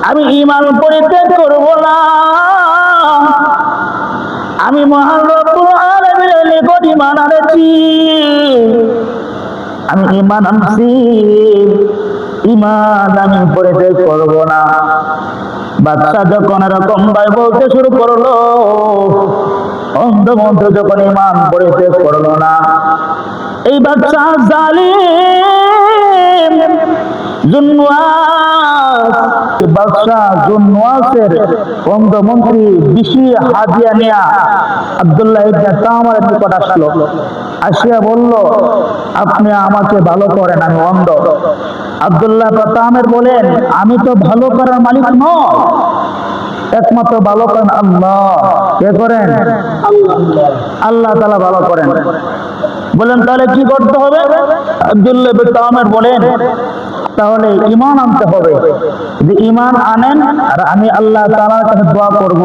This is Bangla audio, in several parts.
আমি ঈমান পরিত্যাগ করব না। আমি মহান রব্বুল আলামিনের নিকট ঈমান আনছি, আমি ঈমান আনছি, ঈমান আমি পরিত্যাগ করব না। বাদশা যখন এরকম ভাই বলতে শুরু করলো, অন্ধমন্ত্র যখন ঈমান পরিত্যাগ করলো না, এই বাদশা জালিম জুনওয়াস, বাদশা জুনওয়াসের অন্ধমন্ত্রী বেশি হাদিয়া নিয়া আব্দুল্লাহ ইবনে তামারের নিকট আসলো। আসিয়া বলল, আপনি আমাকে ভালো করেন, আমি অন্ধ। আব্দুল্লাহ তামের বলেন, আমি তো ভালো করার মালিক নয়, একমাত্র ভালো করেন আল্লাহ। কে করেন? আল্লাহ তাআলা ভালো করেন। বলেন তাহলে কি করতে হবে? আব্দুল্লাহ ইবনে তামের বলেন, তাহলে ঈমান আনতে হবে। যে ঈমান আনেন আর আমি আল্লাহ তাআলার কাছে দোয়া করব।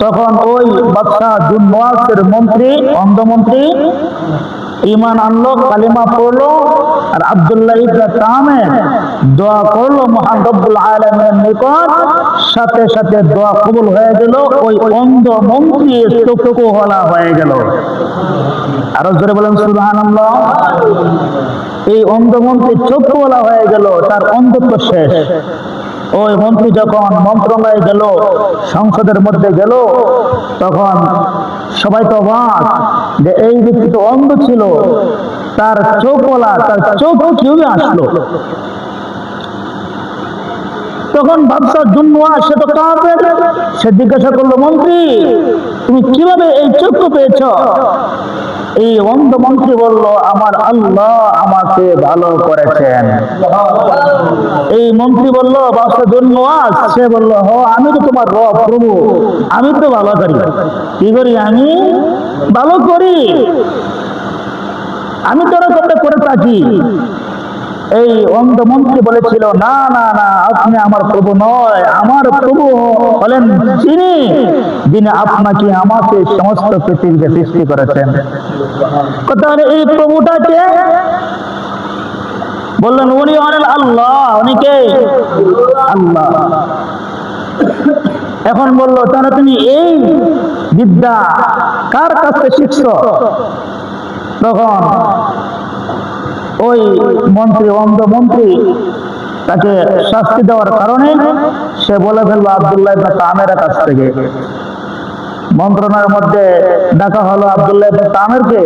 তখন ওই বাদশা জুনওয়াসের মন্ত্রী, অন্ধমন্ত্রী ঈমান আনলো, কালিমা পড়লো, আর আব্দুল্লাহ ইবনে তামের দোয়া করলো মহান রব্বুল আলামিনের নিকট। সাথে সাথে দোয়া কবুল হয়ে গেল, ওই অন্ধমন্ত্রী চক্ষুওয়ালা হয়ে গেল। আরো জোরে বলেন সুবহানাল্লাহ। এই অন্ধমন্ত্রী চক্ষুওয়ালা হয়ে গেল, তার অন্ধত্ব শেষ। ওই মন্ত্রী যখন মন্ত্রণালয়ে গেল, সংসদের মধ্যে গেল, তখন সবাই তো অবাক যে এই ব্যক্তি তো অন্ধ ছিল, তার চোখওয়ালা, তার চোখ কিভাবে আসলো? তখন বাদশা জুনওয়াস, সে তো কাফের, সে জিজ্ঞাসা করলো, মন্ত্রী তুমি কিভাবে এই চক্ষু পেয়েছ? এই অন্ধ মন্ত্রী বলল, আমার আল্লাহ আমাকে ভালো করেছেন। এই মন্ত্রী বলল, বাদশা জুনওয়াস, সে বলল, হ আমি তো তোমার রব, প্রভু, আমি তো ভালো করি। কি করি? আমি ভালো করি, আমি তো এরকম করে থাকি। এই অন্ধ মন্ত্রী বলেছিল, না না না, আপনি আমার প্রভু নয়, আমার প্রভু হলেন যিনি, যিনি আপনাকে আমাকে সমস্ত পৃথিবীকে সৃষ্টি করেছেন। তাহলে এই প্রভুটাকে বললেন, উনি হলেন আল্লাহ। উনি কে? আল্লাহ। এখন বললো, তাহলে তুমি এই বিদ্যা কার কাছে শিখছ? তখন ওই মন্ত্রী, অন্ধ মন্ত্রী, তাকে শাস্তি দেওয়ার কারণে সে বলে ফেললো আব্দুল্লাহ ইবনে তামের কাছ থেকে। মন্ত্রণার মধ্যে ডাকা হলো আব্দুল্লাহ ইবনে তামেরকে।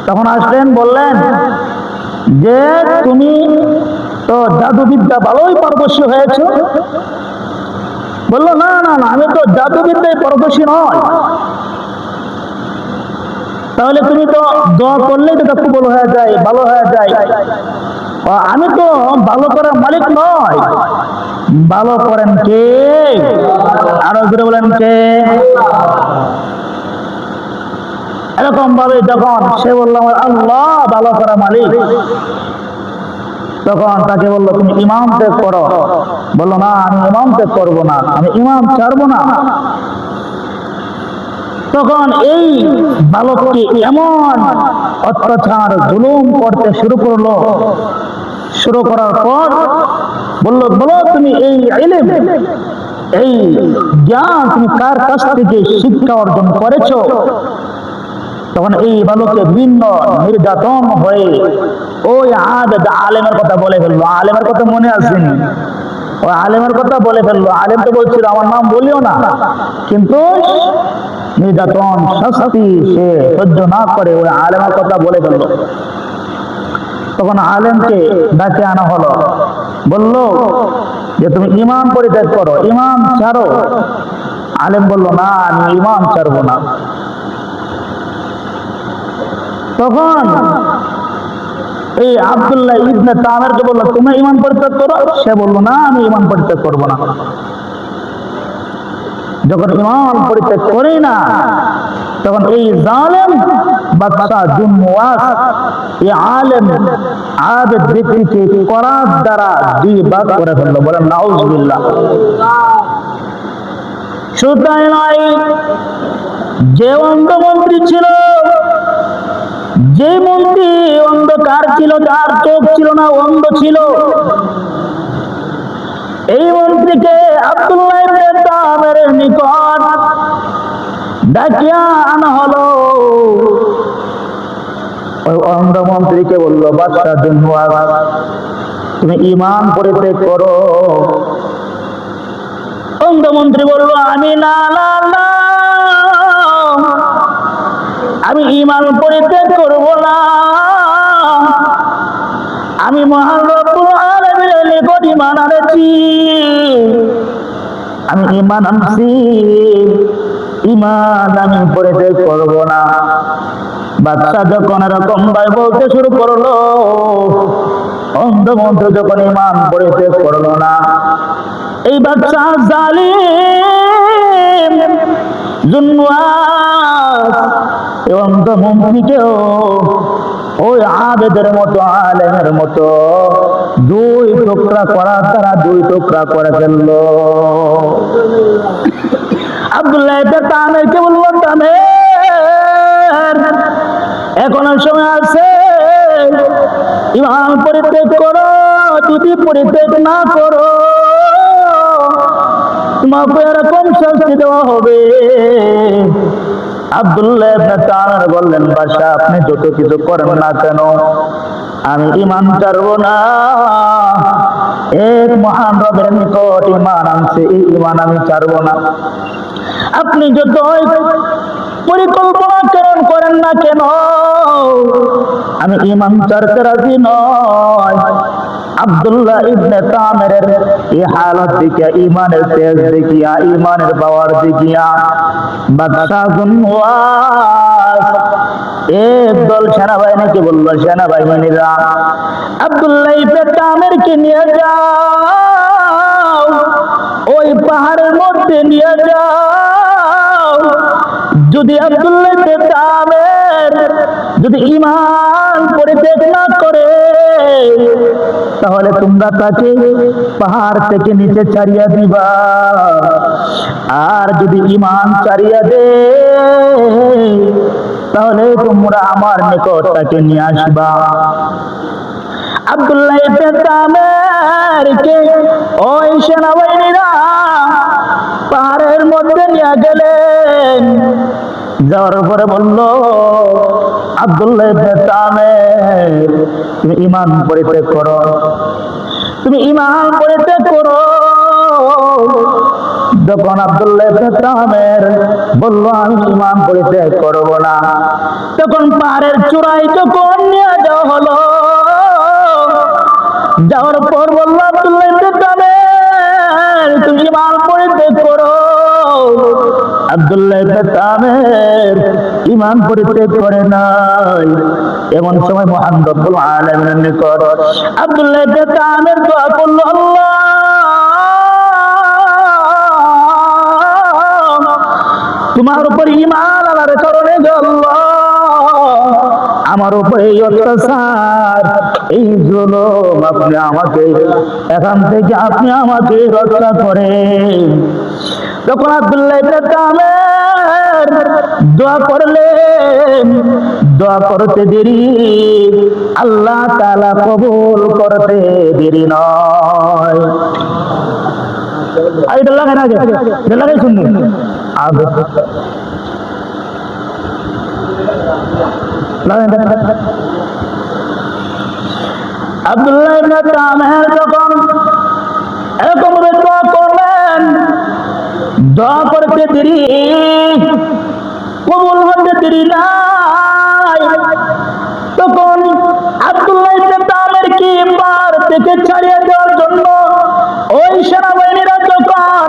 তখন আসলেন, বললেন যে তুমি তো জাদুবিদ্যা ভালোই পারদর্শী হয়েছ। বললো, না না না, আমি তো জাদুবিদ্যায় পারদর্শী নয়। তাহলে তুমি তো দোয়া করলেই তো কবুল হয়ে যায়, ভালো হয়ে যায়। আমি তো ভালো করার মালিক নয়, ভালো করেন কে? আরো জোরে বলেন কে? এরকম ভাবে যখন সে বললো আমার আল্লাহ ভালো করার মালিক, তখন তাকে বললো, তুমি ইমাম ত্যাগ করো। বললো, না আমি ইমাম ত্যাগ করবো না, আমি ইমাম ছাড়বো না। তখন এই বালককে এমন অত্যাচার জুলুম করতে শুরু করলো। শুরু করার পর বললো, বলো তুমি এই ইলম, এই জ্ঞান তুমি কার কাছ থেকে শিক্ষা অর্জন করেছো? তখন এই বালককে বিভিন্ন নির্যাতন হয়ে ওই আলেমের কথা বলে ফেললো। আলেমের কথা মনে আসেনি, ওই আলেমের কথা বলে ফেললো। আলেম তো বলছিল আমার নাম বলিও না, কিন্তু নির্যাতন শাস্তি সে সহ্য না করে ওই আলেমের কথা বলে ফেললো। তখন আলেমকে ডাকে আনা হলো, বললো যে তুমি ইমাম পরিত্যাগ করো, ইমাম ছাড়ো। আলেম বললো, না আমি ইমাম ছাড়বো না। তখন এই আব্দুল্লাহ ইবনে তামেরকে বললো, তুমি ইমান পরিত্যাগ করো। সে বললো, না আমি ইমান পরিত্যাগ করবো না। যখন ইমান পরিত্যাগ করি না, তখন এই জালেম বাদশা জুনওয়াস এই আলেম আবেদ ব্যক্তিকে করাত দ্বারা দুই ভাগ করে ফেললো। বলেন নাউজুবিল্লাহ। শুধু তাই নয়, যে অন্ধমন্ত্রী ছিল, যে মন্ত্রী অন্ধকার ছিল, যার চোখ ছিল না, অন্ধ ছিল, এই মন্ত্রীকে আব্দুল্লাহ ইবনে তামের নিকট ডাকিয়া আনা হলো। ওই অন্ধ মন্ত্রীকে বললো, বাদশাহ দুনওয়াস, তুমি ঈমান পরিত্যাগ করো। অন্ধ মন্ত্রী বলল, আমি না না না, আমি ঈমান পরিত্যাগ করব না। আমি মহান রব্বুল আলামিনের নিকট ঈমান আনছি, আমি ঈমান আনছি, ঈমান আমি পরিত্যাগ করব না। বাদশা যখন এরকম ভাই বলতে শুরু করলো, অন্ধ মন্ত্রী যখন ঈমান পরিত্যাগ করলো না, এই বাদশা জালিম দুনওয়াস এই অন্ধ মন্ত্রীকেও ওই আবেদের মতো, আলেমের মতো দুই টুকরা করা, তারা দুই টুকরা করে ফেললো। আব্দুল্লাহ ইবনে তামেরকে বলল, তামের, এখনো সময় আছে, ঈমান পরিত্যাগ করো। যদি পরিত্যাগ না করো, তোমাকে এরকম শাস্তি দেওয়া হবে। আব্দুল্লাহ ইবনে তামের বললেন, বাদশা আপনি যত কিছু করেন না কেন, আমি ঈমান ছাড়ব না। এক মহান রবের নিকট ঈমান আনছে, এই ঈমান আমি ছাড়ব না। আপনি যত পরিকল্পনা কেন করেন না কেন, আমি ঈমান ছাড়তে রাজি নয়। আব্দুল্লাহ ইবনে তামেরের এই হালত দেখিয়া, ঈমানের তেজ দেখিয়া, ঈমানের পাওয়ার দেখিয়া বাদশা দুনওয়াস একদল সেনাবাহিনীকে বলল, সেনাবাহিনীরা আব্দুল্লাহ ইবনে তামেরকে নিয়ে যাও, ওই পাহাড়ের মধ্যে নিয়ে যাও। যদি আব্দুল্লাহ ইবনে তামের যদি ঈমান পরিত্যাগ না করে, তাহলে তোমরা তাকে পাহাড় থেকে নিচে ছাড়িয়া দিবা, আর যদি ঈমান ছাড়িয়া দে, তাহলে তোমরা আমার নিকট তাকে নিয়ে আসবা। আব্দুল্লাহ ইবনে তামেরকে ওই সেনাবাহিনীরা পাহাড়ের মধ্যে নিয়ে গেলেন। যাওয়ার পরে বলল, আব্দুল্লাহ ইবনে তামের, তুমি ঈমান পরিত্যাগ করো, তুমি ঈমান পরিত্যাগ করো। যখন আব্দুল্লাহ ইবনে তামের বলল, আমি ঈমান পরিত্যাগ করব না, তখন পাহাড়ের চূড়ায় যখন নিয়ে যাওয়া হলো, যাওয়ার পর বলল, আব্দুল্লাহ ইবনে তামের, তুমি ঈমান পরিত্যাগ করো। আব্দুল্লাহ ইবনে তামের ঈমান পরিত্যাগ করে নাই। এমন সময় মহান রব্বুল আলামিনের নিকট আব্দুল্লাহ ইবনে তামের দোয়া করল, আল্লাহ, তোমার উপর ঈমান আনার কারণে আল্লাহ আমার উপর এই অত্যাচার, এই জুলুম, আপনি আমাকে এখান থেকে আপনি আমাকে রক্ষা করেন। তখন আব্দুল্লাহ ইবনে তামের দোয়া করলেন, দোয়া করতে দেরি, আল্লাহ তাআলা কবুল করতে দেরি নয়। এটা লাগাই আগে, এটা লাগাই শুননি আগে আব্দুল্লাহ ইবনে তামের যখন এরকম দোয়া করলেন, দোয়া করতে দেরি, কবুল হতে দেরি নাই। তখন আব্দুল্লাহ ইবনে তামের কি পাহাড় থেকে ছাড়িয়ে দেওয়ার জন্য ওই সেনাবাহিনীরা যখন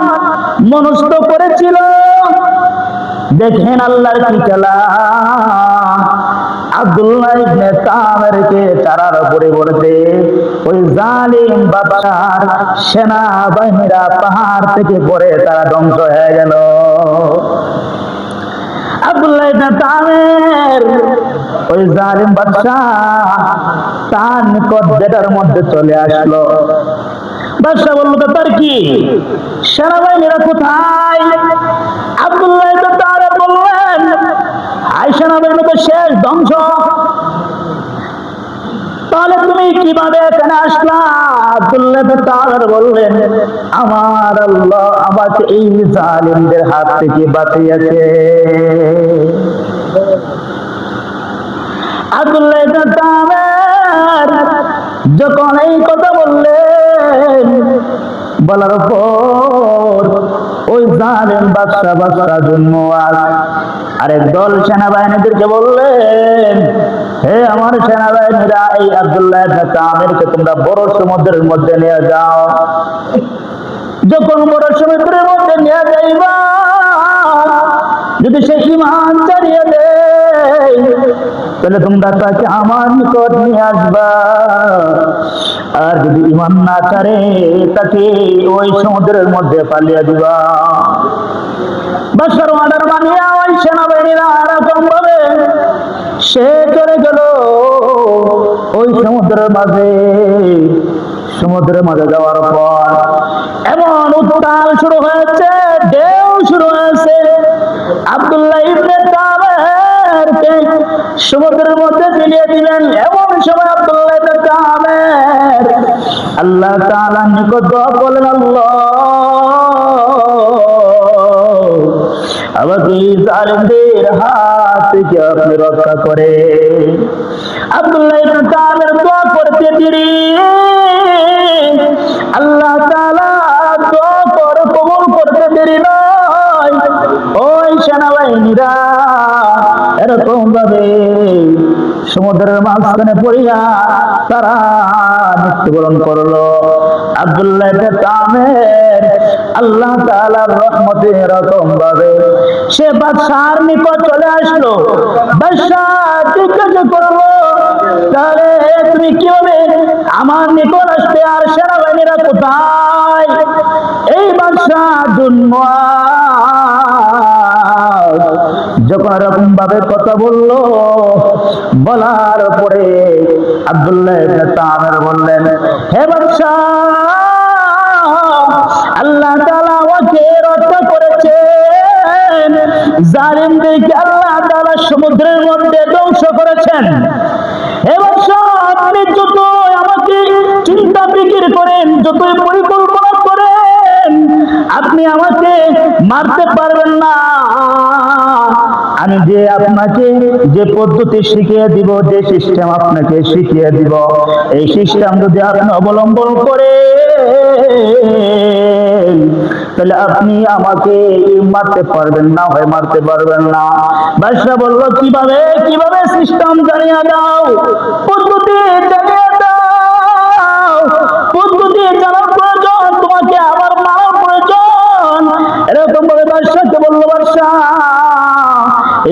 মনস্থ করেছিল, দেখেন আল্লাহর কি খেলা, আব্দুল্লাহ ইবনে তামেরকে ছাড়ার পরিবর্তে ওই জালিম বাদশার সেনাবাহিনীরা পাহাড় থেকে পড়ে তারা ধ্বংস হয়ে গেল। আব্দুল্লাহ ইবনে তামের ওই জালিম বাদশা তার নিকট বেটার মধ্যে চলে আসলো। বাদশা বলল, ব্যাপার কি, সেনাবাহিনীরা কোথায়? আব্দুল্লাহ ইবনে তামের বললেন, আই সেনাবাহিনী তো শেষ, ধ্বংস। তাহলে তুমি কিভাবে এখানে আসলা? আব্দুল্লাহ ইবনে তামির বললেন, আমার আল্লাহ আমাকে এই জালিমদের হাত থেকে বাঁচিয়েছে। আব্দুল্লাহ ইবনে তামির যখন এই কথা বললেন, বলার পর ওই জালেম বাদশা জুনওয়াস আরেক দল সেনাবাহিনীদেরকে বললেন, হে আমার সেনাবাহিনীরা, এই আব্দুল্লাহ ইবনে তামিরকে তোমরা বড় সমুদ্রের মধ্যে নিয়ে যাও। যখন বড় সমুদ্রের মধ্যে নিয়ে যাইবা, যদি সে ঈমান ছাড়িয়ে দেয় তাহলে তোমরা তাকে আমার নিকট নিয়ে আসবা, আর যদি ঈমান না ছাড়ে তাকে ওই সমুদ্রের মধ্যে পালিয়ে দিবা। বাদশার অর্ডার মানিয়া ওই সেনাবাহিনীরা এরকম ভাবে সে চলে গেল ওই সমুদ্রের মাঝে। সমুদ্রের মাঝে যাওয়ার পর এমন উত্তাল শুরু হয়েছে, ঢেউ শুরু হয়েছে। আব্দুল্লাহ ইবনে তামিরকে সমুদ্রের মধ্যে ফেলিয়ে দিলেন। এমন সময় আব্দুল্লাহ ইবনে তামির আল্লাহ তাআলার নিকট দোয়া করলেন, আল্লাহ আমাকে জালিমদের হাত থেকে আপনি রক্ষা করে। আব্দুল্লাহ ইবনে তামির দোয়া করতে দেরি, আল্লাহ তাআলা দোয়া কবুল করতে দেরি নয়। ওই সেনাবাহিনীরা এরকম ভাবে সমুদ্রের মাঝখানে পড়িয়া তারা মৃত্যুবরণ করলো। আব্দুল্লাহ ইবনে তামির আল্লাহ তাআলার রহমতে এরকম ভাবে সে বাদশার নিকট চলে আসলো। বাদশা জিজ্ঞাসা করলো, তাহলে তুমি কিভাবে আমার নিকট আসতে, আর সেনাবাহিনীরা কোথায়? এই বাদশা জুনওয়াস যখন এরকম ভাবে কথা বললো, বলার পরে আব্দুল্লাহ ইবনে তামির বললেন, হে বাদশা, আল্লাহ তাআলা আমাকে রক্ষা করেছেন, জালিমদেরকে আল্লাহ তাআলা সমুদ্রের মধ্যে ধ্বংস করেছেন। হে বাদশা, আপনি যতই আমাকে চিন্তা ফিকির করেন, যতই পরিকল্পনা করেন, আপনি আমাকে মারতে পারবেন না। আমি যে আপনাকে যে পদ্ধতি শিখিয়ে দিব, যে সিস্টেম আপনাকে শিখিয়ে দিব, এই সিস্টেম যদি আপনি অবলম্বন করেন তাহলে আপনি আমাকে মারতে পারবেন না, হয় মারতে পারবেন না। বাদশা বলল, কিভাবে কিভাবে সিস্টেম জানিয়ে দাও, পদ্ধতি জানিয়ে দাও। পদ্ধতি জানার প্রয়োজন, তোমাকে আমার মারার প্রয়োজন। এরকম ভাবে বাদশাকে বলল, বাদশা,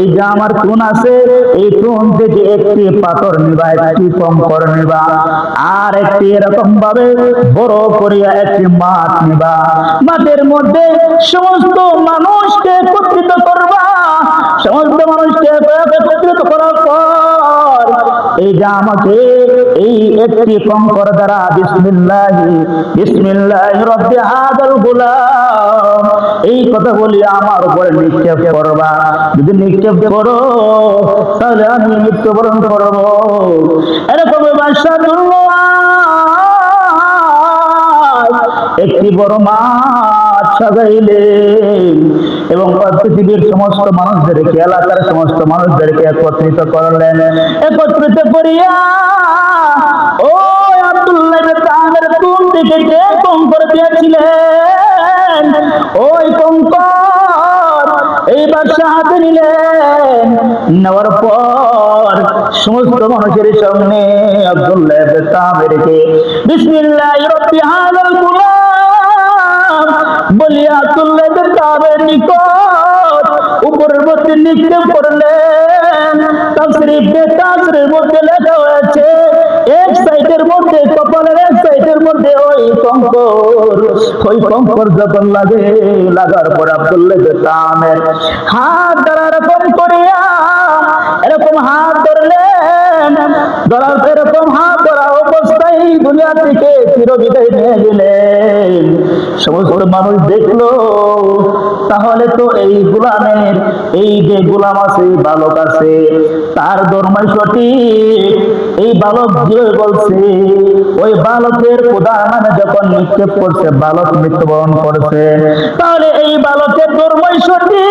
এই যে আমার তুন আছে, এই তুন থেকে একটি পাথর নিবা, একটি কঙ্কর নিবা, আর একটি এরকম ভাবে বড় করিয়া একটি মাঠ নিবা। মাঠের মধ্যে সমস্ত মানুষকে একত্রিত করবা। সমস্ত মানুষকে একত্রিত করার পর এই যে আমাকে এই একটি কঙ্কর দ্বারা বিসমিল্লাহি বিসমিল্লাহি রব্বি হাযাল গুলাম এই কথা বলি আমার উপরে নিক্ষেপ করবা। যদি নিক্ষেপ করো তাহলে আমি মৃত্যুবরণ করবো। এরকম বাদশাহ একটি বড় মাঠ সাজাইলেন এবং পৃথিবীর সমস্ত মানুষদেরকে, এলাকার সমস্ত মানুষদেরকে একত্রিত করলেন। একত্রিত করিয়া ও আব্দুল্লাহ ইবনে তামির তুন থেকে যে কঙ্কর দিয়েছিলেন, ওই কঙ্কর এই বাদশা হাতে নিলেন। নেওয়ার পর সমস্ত মানুষের সামনে আব্দুল্লাহ ইবনে তামিরকে বিসমিল্লাহির রব্বি হাযাল গুলাম বলিয়া আব্দুল্লাহ ইবনে তামির নিকট উপরের মধ্যে নিক্ষেপ করলেন। তাফসীরের মধ্যে লেখা হয়েছে, এক সাইডের মধ্যে কপালের এক সাইডের মধ্যে ওই কঙ্কর যখন লাগে, লাগার পর আব্দুল্লাহ ইবনে তামির হাত দ্বারা এরকম করিয়া এরকম হাত ধরলেন। ধরার এরকম হাত ধরা অবস্থায় দুনিয়া থেকে চিরবিদায় নিয়ে গেলেন। সমস্ত মানুষ দেখলো তাহলে তো এই গোলামের, এই যে গোলাম আছে, বালক আছে, তার ধর্মই সঠিক। এই বালক যে বলছে, ওই বালকের খোদার নামে যখন নিক্ষেপ করছে, বালক মৃত্যুবরণ করছে, তাহলে এই বালকের ধর্মই সঠিক।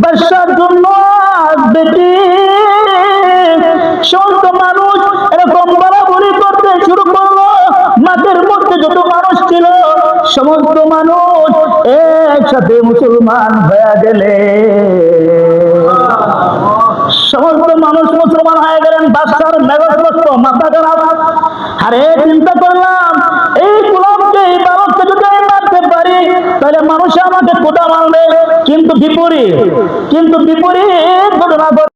বাদশার জন্য আসবে কি? সমস্ত মানুষ এরকম বলাবলি করতে শুরু করলো। মাঠের মধ্যে যত মানুষ ছিল, সমস্ত মানুষ একসাথে মুসলমান হয়ে গেলে, সমস্ত মানুষ মুসলমান হয়ে গেলেন। বাদশার মেজাজ নষ্ট, মাথা খারাপ। আরে চিন্তা করলাম, এই গোলামকে, এই বালককে যদি আমি মারতে পারি, তাহলে মানুষ আমাকে খোদা মানবে। কিন্তু বিপরীত ঘটনা ঘটে।